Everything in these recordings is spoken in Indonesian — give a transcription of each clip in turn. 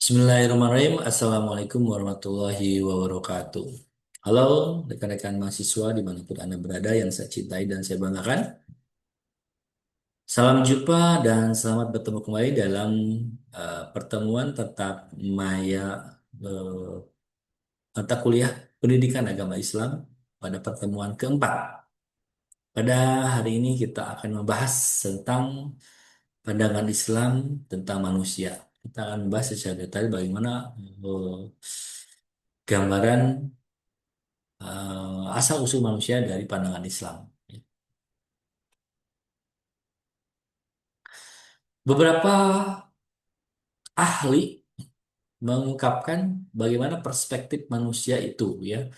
Bismillahirrahmanirrahim. Assalamualaikum warahmatullahi wabarakatuh. Halo rekan-rekan mahasiswa dimanapun Anda berada yang saya cintai dan saya banggakan. Salam jumpa dan selamat bertemu kembali dalam pertemuan tetap Maya eh, mata kuliah Pendidikan Agama Islam pada pertemuan keempat. Pada hari ini kita akan membahas tentang pandangan Islam tentang manusia. Kita akan membahas secara detail bagaimana eh, gambaran asal-usul manusia dari pandangan Islam. Beberapa ahli mengungkapkan bagaimana perspektif manusia itu, ya.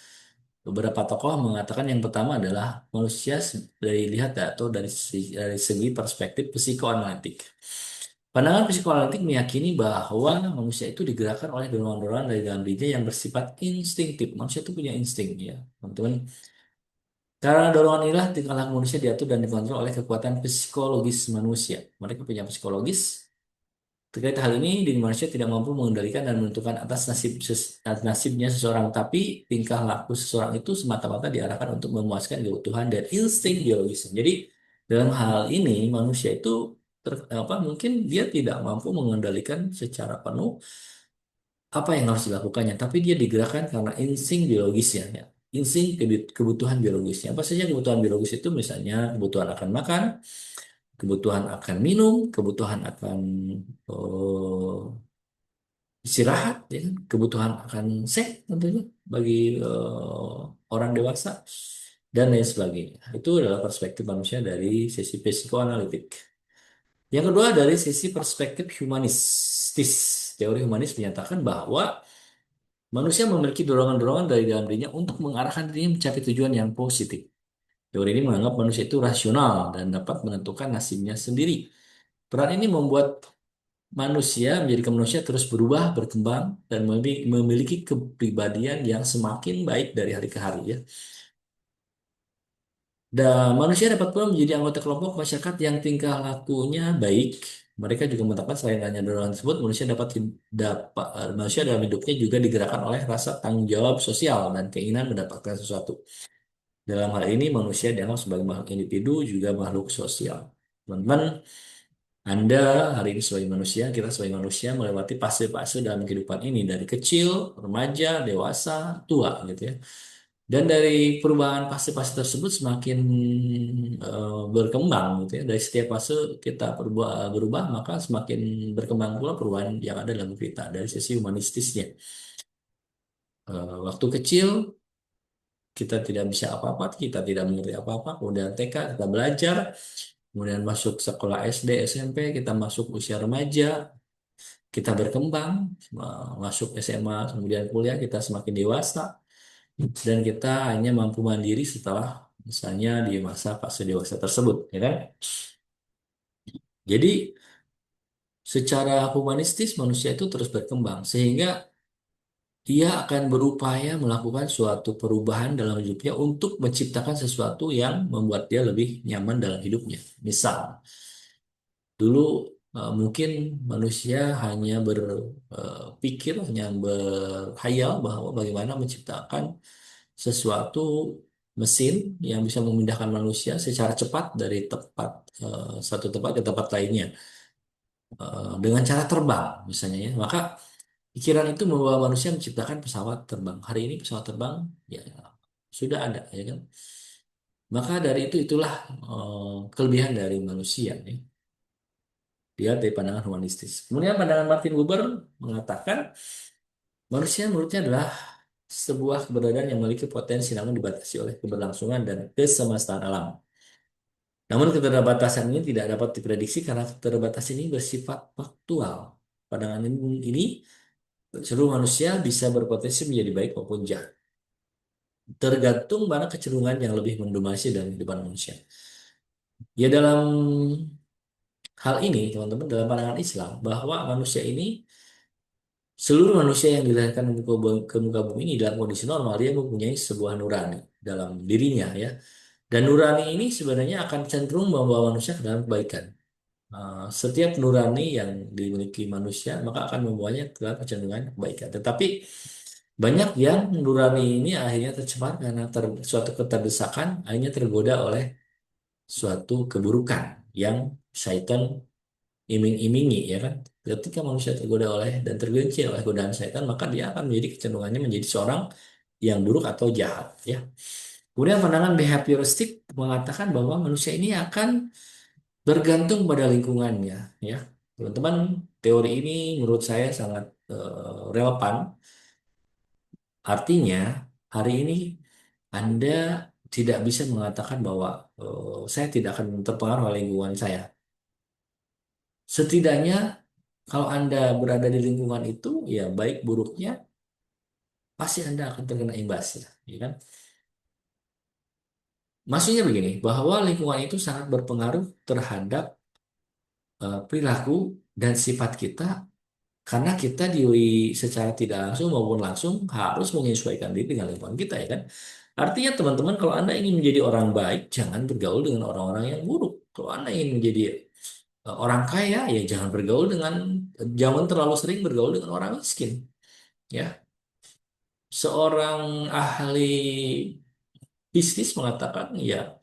Beberapa tokoh mengatakan yang pertama adalah manusia dari lihat atau dari segi perspektif psikoanalitik. Pandangan psikoanalitik meyakini bahwa manusia itu digerakkan oleh dorongan-dorongan dari dalam dirinya yang bersifat instinktif. Manusia itu punya insting, ya, teman-teman. Karena dorongan inilah tingkah laku manusia diatur dan dikontrol oleh kekuatan psikologis manusia. Mereka punya psikologis. Terkait hal ini, diri manusia tidak mampu mengendalikan dan menentukan atas nasibnya seseorang, tapi tingkah laku seseorang itu semata-mata diarahkan untuk memuaskan kebutuhan dan insting biologisnya. Jadi, dalam hal ini manusia itu mungkin dia tidak mampu mengendalikan secara penuh apa yang harus dilakukannya, tapi dia digerakkan karena insting biologisnya, ya. Insting kebutuhan biologisnya. Apa saja kebutuhan biologis itu? Misalnya kebutuhan akan makan, kebutuhan akan minum, kebutuhan akan eh, istirahat, ya kan? Kebutuhan akan seks tentunya bagi orang dewasa dan lain sebagainya. Itu adalah perspektif manusia dari sisi psikoanalitik. Yang kedua dari sisi perspektif humanistis. Teori humanis menyatakan bahwa manusia memiliki dorongan-dorongan dari dalam dirinya untuk mengarahkan dirinya mencapai tujuan yang positif. Teori ini menganggap manusia itu rasional dan dapat menentukan nasibnya sendiri. Peran ini membuat manusia menjadikan manusia terus berubah, berkembang, dan memiliki kepribadian yang semakin baik dari hari ke hari, ya. Dan manusia dapat pula menjadi anggota kelompok masyarakat yang tingkah lakunya baik. Mereka juga mengatakan selain hanya dorongan tersebut, manusia dalam hidupnya juga digerakkan oleh rasa tanggung jawab sosial dan keinginan mendapatkan sesuatu. Dalam hal ini, manusia dianggap sebagai makhluk individu, juga makhluk sosial. Teman-teman, Anda hari ini sebagai manusia, kita sebagai manusia melewati fase-fase dalam kehidupan ini dari kecil, remaja, dewasa, tua, gitu, ya. Dan dari perubahan fase-fase tersebut semakin berkembang, gitu, ya. Dari setiap fase kita berubah, maka semakin berkembang pula perubahan yang ada dalam kita dari sisi humanistisnya. Waktu kecil kita tidak bisa apa-apa, kita tidak mengerti apa-apa, kemudian TK kita belajar, kemudian masuk sekolah SD, SMP, kita masuk usia remaja, kita berkembang, masuk SMA, kemudian kuliah, kita semakin dewasa, dan kita hanya mampu mandiri setelah misalnya di masa fase dewasa tersebut, ya kan? Jadi secara humanistis manusia itu terus berkembang sehingga dia akan berupaya melakukan suatu perubahan dalam hidupnya untuk menciptakan sesuatu yang membuat dia lebih nyaman dalam hidupnya. Misal, dulu mungkin manusia hanya berpikir, hanya berhayal bahwa bagaimana menciptakan sesuatu mesin yang bisa memindahkan manusia secara cepat dari satu tempat ke tempat lainnya dengan cara terbang misalnya, ya. Maka pikiran itu membawa manusia menciptakan pesawat terbang. Hari ini pesawat terbang ya sudah ada, ya kan. Maka dari itulah kelebihan dari manusia, ya. Dia dari pandangan humanistis. Kemudian pandangan Martin Buber mengatakan manusia menurutnya adalah sebuah keberadaan yang memiliki potensi namun dibatasi oleh keberlangsungan dan kesemestaan alam. Namun keterbatasan ini tidak dapat diprediksi karena keterbatasan ini bersifat faktual. Pandangan ini seluruh manusia bisa berpotensi menjadi baik maupun jahat. Tergantung mana kecenderungan yang lebih mendominasi dalam kehidupan manusia. Ya dalam hal ini, teman-teman, dalam pandangan Islam, bahwa manusia ini, seluruh manusia yang dilahirkan ke muka bumi ini dalam kondisi normal, dia mempunyai sebuah nurani dalam dirinya, ya. Dan nurani ini sebenarnya akan cenderung membawa manusia ke dalam kebaikan. Setiap nurani yang dimiliki manusia maka akan membawanya ke kecenderungan kebaikan. Tetapi banyak yang nurani ini akhirnya tercemar karena suatu keterdesakan, akhirnya tergoda oleh suatu keburukan yang syaitan iming-imingi, ya kan. Ketika manusia tergoda oleh dan tergelincir oleh godaan syaitan, maka dia akan menjadi kecenderungannya menjadi seorang yang buruk atau jahat, ya. Kemudian pandangan behavioristik mengatakan bahwa manusia ini akan bergantung pada lingkungannya, ya. Teman-teman, teori ini menurut saya sangat relevan. Artinya, hari ini Anda tidak bisa mengatakan bahwa saya tidak akan terpengaruh oleh lingkungan saya. Setidaknya kalau Anda berada di lingkungan itu, ya baik buruknya pasti Anda akan terkena imbasnya, ya kan? Maksudnya begini, bahwa lingkungan itu sangat berpengaruh terhadap perilaku dan sifat kita karena kita secara tidak langsung maupun langsung harus menyesuaikan diri dengan lingkungan kita, ya kan? Artinya teman-teman, kalau Anda ingin menjadi orang baik, jangan bergaul dengan orang-orang yang buruk. Kalau Anda ingin menjadi orang kaya, ya jangan terlalu sering bergaul dengan orang miskin, ya. Seorang ahli bisnis mengatakan, ya,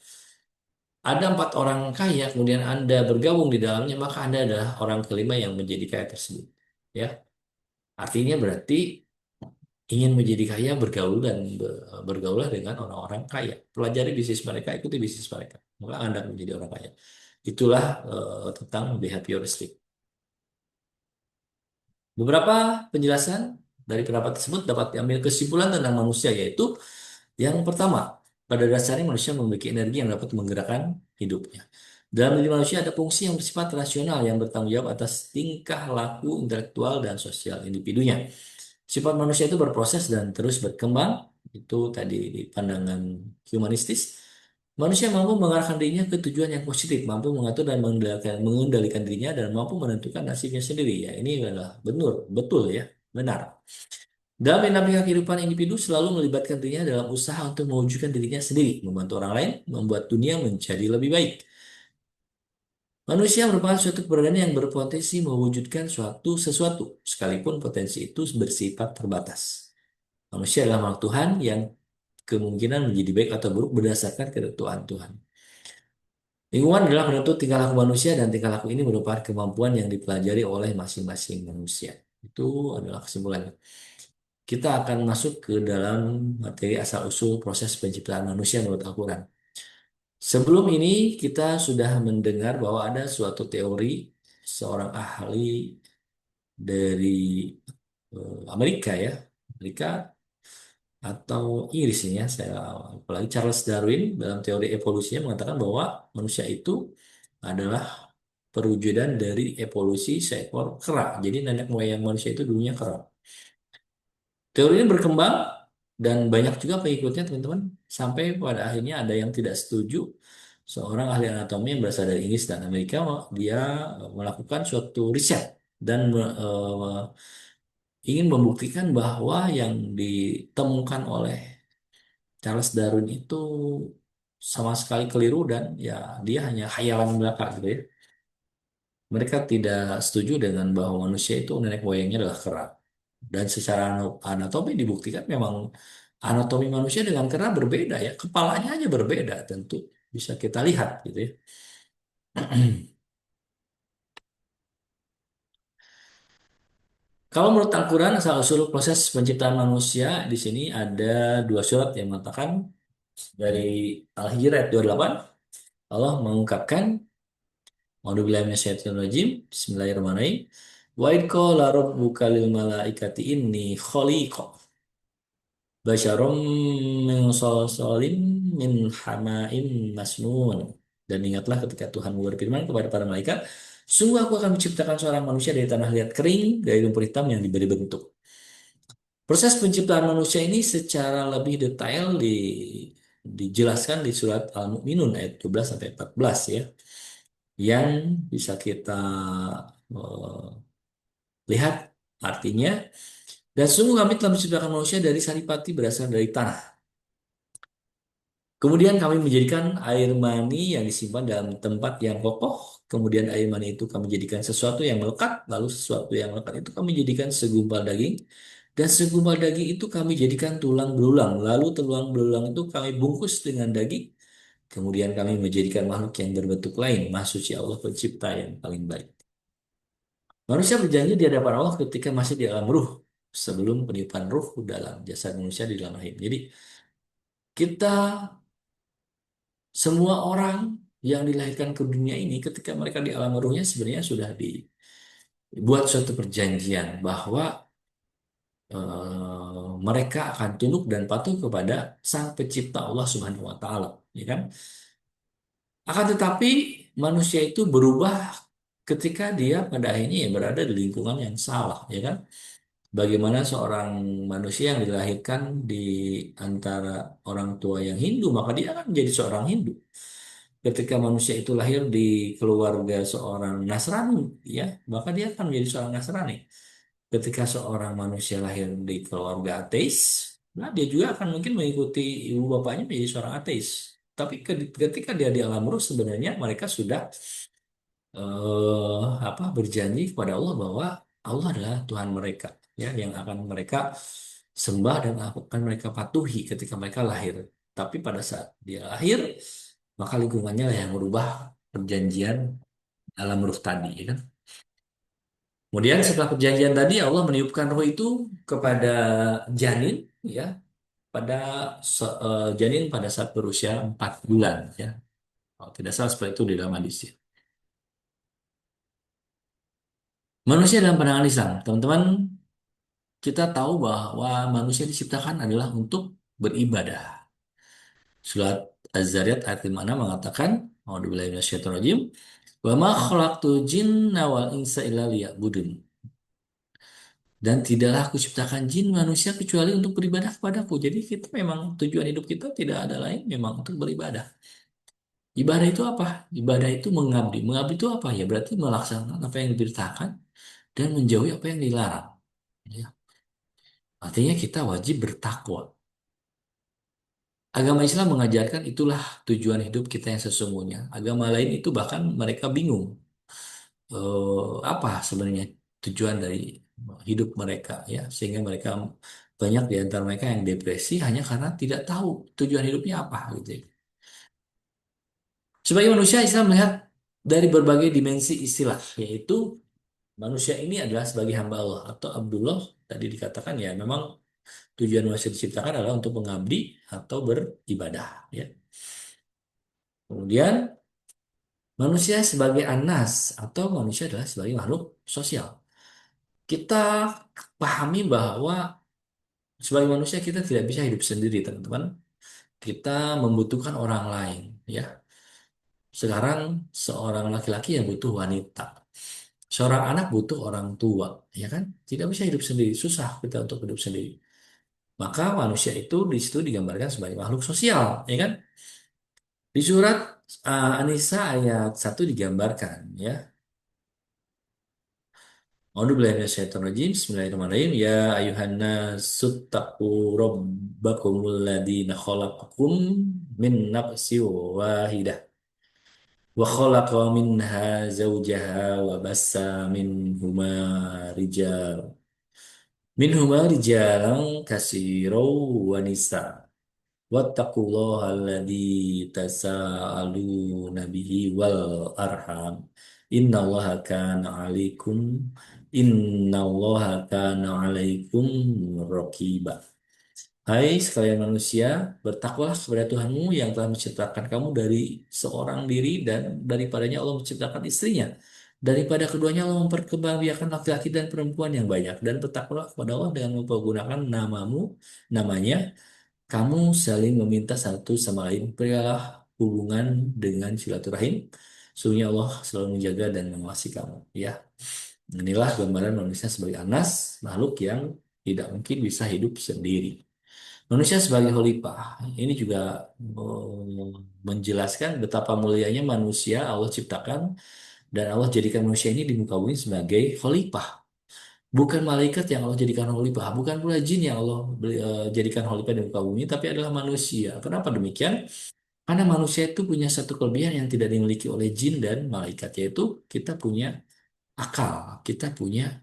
ada 4 orang kaya, kemudian Anda bergabung di dalamnya, maka Anda adalah orang kelima yang menjadi kaya tersebut. Ya, artinya berarti ingin menjadi kaya bergaulah dengan orang-orang kaya. Pelajari bisnis mereka, ikuti bisnis mereka. Maka Anda akan menjadi orang kaya. Itulah tentang behavioristik. Beberapa penjelasan dari pendapat tersebut dapat diambil kesimpulan tentang manusia, yaitu yang pertama, pada dasarnya manusia memiliki energi yang dapat menggerakkan hidupnya. Dalam diri manusia ada fungsi yang bersifat rasional yang bertanggung jawab atas tingkah laku intelektual dan sosial individunya. Sifat manusia itu berproses dan terus berkembang. Itu tadi di pandangan humanistis. Manusia mampu mengarahkan dirinya ke tujuan yang positif, mampu mengatur dan mengendalikan dirinya, dan mampu menentukan nasibnya sendiri. Ya, ini adalah benar, betul, ya, benar. Dalam dinamika kehidupan, individu selalu melibatkan dirinya dalam usaha untuk mewujudkan dirinya sendiri, membantu orang lain, membuat dunia menjadi lebih baik. Manusia merupakan suatu keberadaan yang berpotensi mewujudkan sesuatu, sekalipun potensi itu bersifat terbatas. Manusia adalah makhluk Tuhan yang kemungkinan menjadi baik atau buruk berdasarkan ketentuan Tuhan. Lingkungan adalah penentu tingkah laku manusia, dan tingkah laku ini merupakan kemampuan yang dipelajari oleh masing-masing manusia. Itu adalah kesimpulannya. Kita akan masuk ke dalam materi asal-usul proses penciptaan manusia menurut Al-Quran. Sebelum ini kita sudah mendengar bahwa ada suatu teori seorang ahli dari Amerika, ya, Amerika atau Inggris ini, ya, saya apalagi Charles Darwin dalam teori evolusinya mengatakan bahwa manusia itu adalah perwujudan dari evolusi seekor kera. Jadi nenek moyang manusia itu dulunya kera. Teori ini berkembang dan banyak juga pengikutnya, teman-teman, sampai pada akhirnya ada yang tidak setuju. Seorang ahli anatomi yang berasal dari Inggris dan Amerika, dia melakukan suatu riset dan ingin membuktikan bahwa yang ditemukan oleh Charles Darwin itu sama sekali keliru, dan ya dia hanya khayalan belaka gitu, ya. Mereka tidak setuju dengan bahwa manusia itu nenek moyangnya adalah kera. Dan secara anatomi dibuktikan memang anatomi manusia dengan kera berbeda, ya. Kepalanya aja berbeda, tentu bisa kita lihat gitu, ya. Kalau menurut Al-Quran, asal-usul proses penciptaan manusia di sini ada dua surat yang mengatakan, dari Al-Hijr ayat 28, Allah mengungkapkan, A'udzubillahi minasyaitonirrajim, Bismillahirrahmanirrahim. Wa idh qala rabbuka lil malaikati inni khaliqun basyarum min salsalin min hama'im masnun. Dan ingatlah ketika Tuhan berfirman kepada para malaikat, sungguh aku akan menciptakan seorang manusia dari tanah liat kering, dari lumpur hitam yang diberi bentuk. Proses penciptaan manusia ini secara lebih detail dijelaskan di surat Al-Mu'minun ayat 12 sampai 14, ya, yang bisa kita eh, lihat artinya. Dan sungguh kami telah menciptakan manusia dari saripati berasal dari tanah. Kemudian kami menjadikan air mani yang disimpan dalam tempat yang kokoh. Kemudian air mani itu kami jadikan sesuatu yang melekat. Lalu sesuatu yang melekat itu kami jadikan segumpal daging. Dan segumpal daging itu kami jadikan tulang belulang. Lalu tulang belulang itu kami bungkus dengan daging. Kemudian kami menjadikan makhluk yang berbentuk lain. Maha suci Allah pencipta yang paling baik. Manusia berjanji di hadapan Allah ketika masih di alam ruh. Sebelum peniupan ruh dalam jasad manusia di dalam rahim. Jadi kita semua orang yang dilahirkan ke dunia ini ketika mereka di alam ruhnya sebenarnya sudah dibuat suatu perjanjian bahwa mereka akan tunduk dan patuh kepada Sang Pencipta Allah Subhanahu wa taala, ya kan? Akan tetapi manusia itu berubah ketika dia pada akhirnya ya berada di lingkungan yang salah, ya kan? Bagaimana seorang manusia yang dilahirkan di antara orang tua yang Hindu, maka dia akan menjadi seorang Hindu. Ketika manusia itu lahir di keluarga seorang Nasrani, ya, maka dia akan menjadi seorang Nasrani. Ketika seorang manusia lahir di keluarga ateis, nah dia juga akan mungkin mengikuti ibu bapaknya menjadi seorang ateis. Tapi ketika dia di alam ruh sebenarnya mereka sudah berjanji kepada Allah bahwa Allah adalah Tuhan mereka, ya, yang akan mereka sembah dan akan mereka patuhi ketika mereka lahir. Tapi pada saat dia lahir, maka lingkungannya lah yang merubah perjanjian alam ruh tadi, ya kan? Kemudian setelah perjanjian tadi Allah meniupkan roh itu kepada janin, ya, pada janin pada saat berusia 4 bulan, ya. Kalau tidak salah seperti itu di dalam hadis, ya. Manusia dalam pandangan Islam, teman-teman, kita tahu bahwa manusia diciptakan adalah untuk beribadah. Surat Az-Zariyat ayat 56 mengatakan, A'udzubillahi minasyaitonirrajim, "Wa ma khalaqtul jinna wal insa illa liya'budun." Dan tidaklah aku ciptakan jin manusia kecuali untuk beribadah kepadaku. Jadi kita memang tujuan hidup kita tidak ada lain memang untuk beribadah. Ibadah itu apa? Ibadah itu mengabdi. Mengabdi itu apa? Ya berarti melaksanakan apa yang diperintahkan dan menjauhi apa yang dilarang. Ya. Artinya kita wajib bertakwa. Agama Islam mengajarkan itulah tujuan hidup kita yang sesungguhnya. Agama lain itu bahkan mereka bingung. Apa sebenarnya tujuan dari hidup mereka, ya, sehingga mereka banyak di antara mereka yang depresi hanya karena tidak tahu tujuan hidupnya apa gitu, ya. Sebagai manusia Islam melihat dari berbagai dimensi istilah, yaitu manusia ini adalah sebagai hamba Allah atau Abdullah. Tadi dikatakan ya memang tujuan manusia diciptakan adalah untuk mengabdi atau beribadah, ya. Kemudian manusia sebagai anas atau manusia adalah sebagai makhluk sosial. Kita pahami bahwa sebagai manusia kita tidak bisa hidup sendiri, teman-teman. Kita membutuhkan orang lain, ya. Sekarang seorang laki-laki yang butuh wanita. Seorang anak butuh orang tua, ya kan? Tidak bisa hidup sendiri, susah kita untuk hidup sendiri. Maka manusia itu di situ digambarkan sebagai makhluk sosial, ya kan? Di surat An-Nisa ayat 1 digambarkan, ya. A'udzubillahi Bismillahirrahmanirrahim. Ya ayuhan nasu taqu rabbakumul ladzina khalaqakum min nafsin wahidah wa khalaqa minha zawjaha wa bassa minhuma rijalan katsiran wa nisa. Wattaqullaha alladzi tasaaluna bihi wal arham. Innallaha kana 'alaikum Innallaha kana 'alaikum raqiba. Hai sekalian manusia, bertakwalah kepada Tuhanmu yang telah menciptakan kamu dari seorang diri dan daripadanya Allah menciptakan istrinya. Daripada keduanya Allah memperkembangbiakan laki-laki dan perempuan yang banyak dan bertakwalah kepada Allah dengan mempergunakan namanya kamu saling meminta satu sama lain. Berilah hubungan dengan silaturahim. Sungguhnya Allah selalu menjaga dan mengawasi kamu. Ya, inilah gambaran manusia sebagai anas, makhluk yang tidak mungkin bisa hidup sendiri. Manusia sebagai khalifah. Ini juga menjelaskan betapa mulianya manusia Allah ciptakan dan Allah jadikan manusia ini di muka bumi sebagai khalifah. Bukan malaikat yang Allah jadikan khalifah, bukan pula jin yang Allah jadikan khalifah di muka bumi, tapi adalah manusia. Kenapa demikian? Karena manusia itu punya satu kelebihan yang tidak dimiliki oleh jin dan malaikat, yaitu kita punya akal, kita punya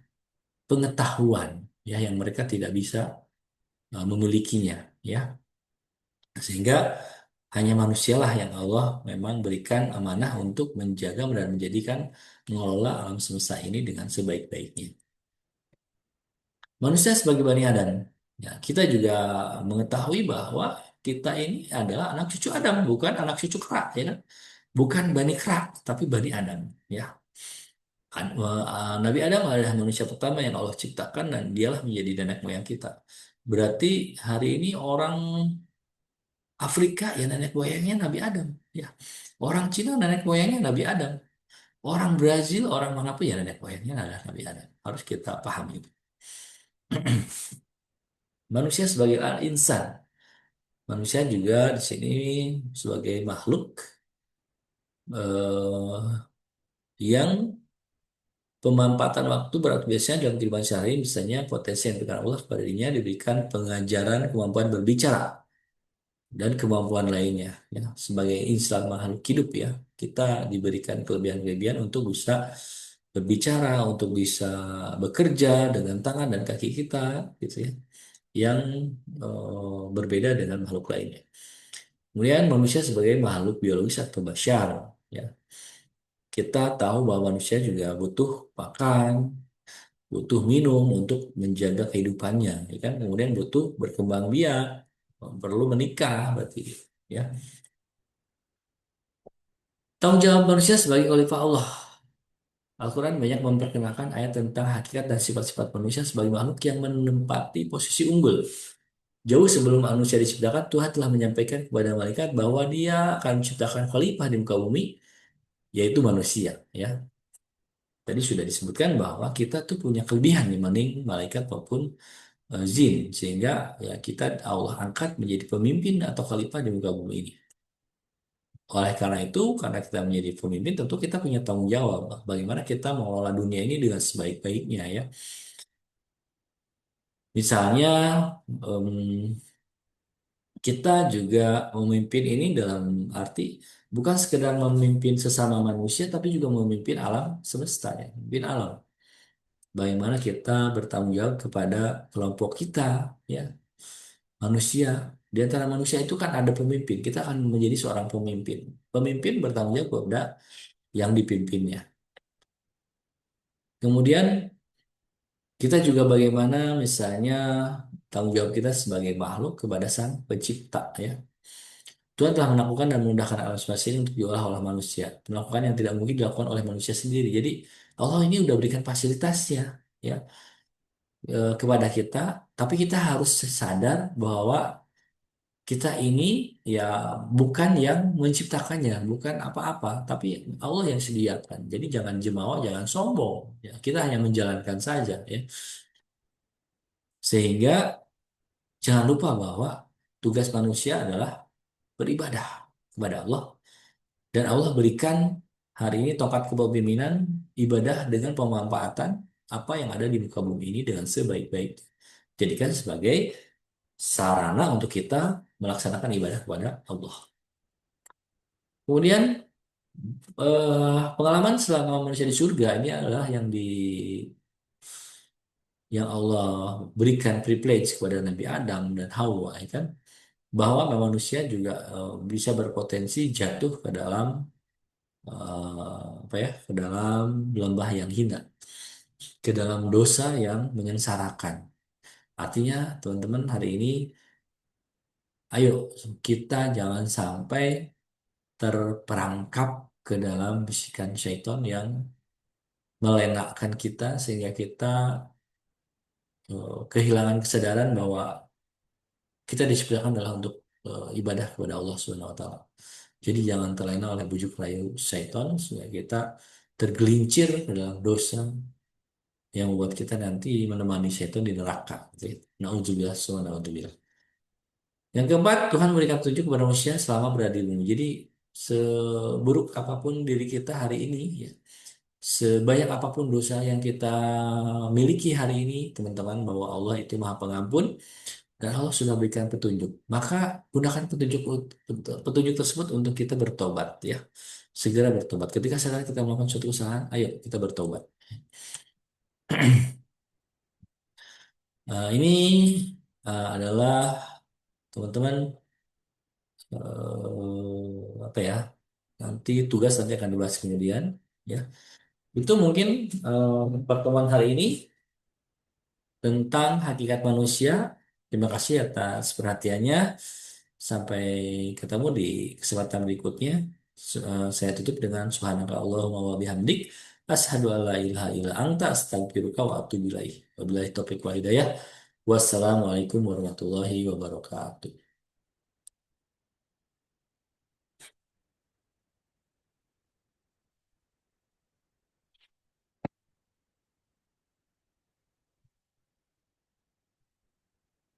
pengetahuan, ya, yang mereka tidak bisa memilikinya, ya. Sehingga hanya manusialah yang Allah memang berikan amanah untuk menjaga dan menjadikan mengelola alam semesta ini dengan sebaik-baiknya. Manusia sebagai Bani Adam, ya, kita juga mengetahui bahwa kita ini adalah anak cucu Adam, bukan anak cucu Kera, ya kan? Bukan Bani Kera, tapi Bani Adam, ya. Nabi Adam adalah manusia pertama yang Allah ciptakan dan dialah menjadi nenek moyang kita. Berarti hari ini orang Afrika ya nenek moyangnya Nabi Adam, ya. Orang Cina nenek moyangnya Nabi Adam. Orang Brazil, orang manapun ya nenek moyangnya adalah Nabi Adam. Harus kita pahami itu. Manusia sebagai insan, manusia juga di sini sebagai makhluk yang pemanfaatan waktu berarti biasanya dalam kehidupan sehari, misalnya potensi yang diberikan Allah kepada dirinya diberikan pengajaran kemampuan berbicara dan kemampuan lainnya, ya. Sebagai insan makhluk hidup, ya, kita diberikan kelebihan-kelebihan untuk bisa berbicara, untuk bisa bekerja dengan tangan dan kaki kita, gitu ya, yang berbeda dengan makhluk lainnya. Kemudian manusia sebagai makhluk biologis atau bashar, ya. Kita tahu bahwa manusia juga butuh makan, butuh minum untuk menjaga kehidupannya, ya kan? Kemudian butuh berkembang biak, perlu menikah, berarti, ya. Tanggung jawab manusia sebagai khalifah Allah. Al-Quran banyak memperkenalkan ayat tentang hakikat dan sifat-sifat manusia sebagai makhluk yang menempati posisi unggul. Jauh sebelum manusia diciptakan, Tuhan telah menyampaikan kepada malaikat bahwa Dia akan menciptakan khalifah di muka bumi, yaitu manusia. Ya, tadi sudah disebutkan bahwa kita tuh punya kelebihan dibanding malaikat maupun jin, sehingga ya kita Allah angkat menjadi pemimpin atau khalifah di muka bumi ini. Oleh karena itu, karena kita menjadi pemimpin, tentu kita punya tanggung jawab bagaimana kita mengelola dunia ini dengan sebaik-baiknya, ya. Misalnya, em, kita juga memimpin ini dalam arti bukan sekedar memimpin sesama manusia, tapi juga memimpin alam semesta, ya, memimpin alam. Bagaimana kita bertanggung jawab kepada kelompok kita, ya, manusia. Di antara manusia itu kan ada pemimpin. Kita akan menjadi seorang pemimpin. Pemimpin bertanggung jawab kepada yang dipimpinnya. Kemudian kita juga bagaimana misalnya tanggung jawab kita sebagai makhluk kepada Sang Pencipta, ya. Tuhan telah melakukan dan memudahkan alam semesta ini untuk diolah oleh manusia. Melakukan yang tidak mungkin dilakukan oleh manusia sendiri. Jadi Allah ini udah berikan fasilitasnya, ya, kepada kita. Tapi kita harus sadar bahwa kita ini ya bukan yang menciptakannya, bukan apa-apa, tapi Allah yang sediakan. Jadi jangan jemawa, jangan sombong. Ya, kita hanya menjalankan saja, ya. Sehingga jangan lupa bahwa tugas manusia adalah beribadah kepada Allah. Dan Allah berikan hari ini tongkat kepemimpinan ibadah dengan pemanfaatan apa yang ada di muka bumi ini dengan sebaik-baik. Jadikan sebagai sarana untuk kita melaksanakan ibadah kepada Allah. Kemudian pengalaman selama manusia di surga ini adalah yang Allah berikan privilege kepada Nabi Adam dan Hawa, ya kan, bahwa manusia juga bisa berpotensi jatuh ke dalam apa ya, ke dalam lembah yang hina, ke dalam dosa yang menyengsarakan. Artinya teman-teman hari ini, ayo kita jangan sampai terperangkap ke dalam bisikan syaitan yang melenakkan kita sehingga kita kehilangan kesadaran bahwa kita diciptakan adalah untuk ibadah kepada Allah Subhanahu wa taala. Jadi jangan terlena oleh bujuk rayu syaitan sehingga kita tergelincir ke dalam dosa yang membuat kita nanti menemani syaitan di neraka. Gitu ya. Nauzubillah, summa naudzubillah. Yang keempat, Tuhan memberikan petunjuk kepada manusia selama berada di bumi. Jadi seburuk apapun diri kita hari ini, ya, sebanyak apapun dosa yang kita miliki hari ini, teman-teman, bahwa Allah itu Maha Pengampun dan Allah sudah berikan petunjuk. Maka gunakan petunjuk tersebut untuk kita bertobat ya. Segera bertobat. Ketika sadar kita melakukan suatu kesalahan, ayo kita bertobat. Ini adalah teman-teman apa ya? Nanti tugas nanti akan dibahas kemudian ya. Itu mungkin pertemuan hari ini tentang hakikat manusia. Terima kasih atas perhatiannya. Sampai ketemu di kesempatan berikutnya. Saya tutup dengan subhanaka Allahumma wa bihamdik. Asyhadu an la ilaha illa anta astaghfiruka wa atubu ilaik. Wabillahi taufiq wal hidayah. Wassalamualaikum warahmatullahi wabarakatuh.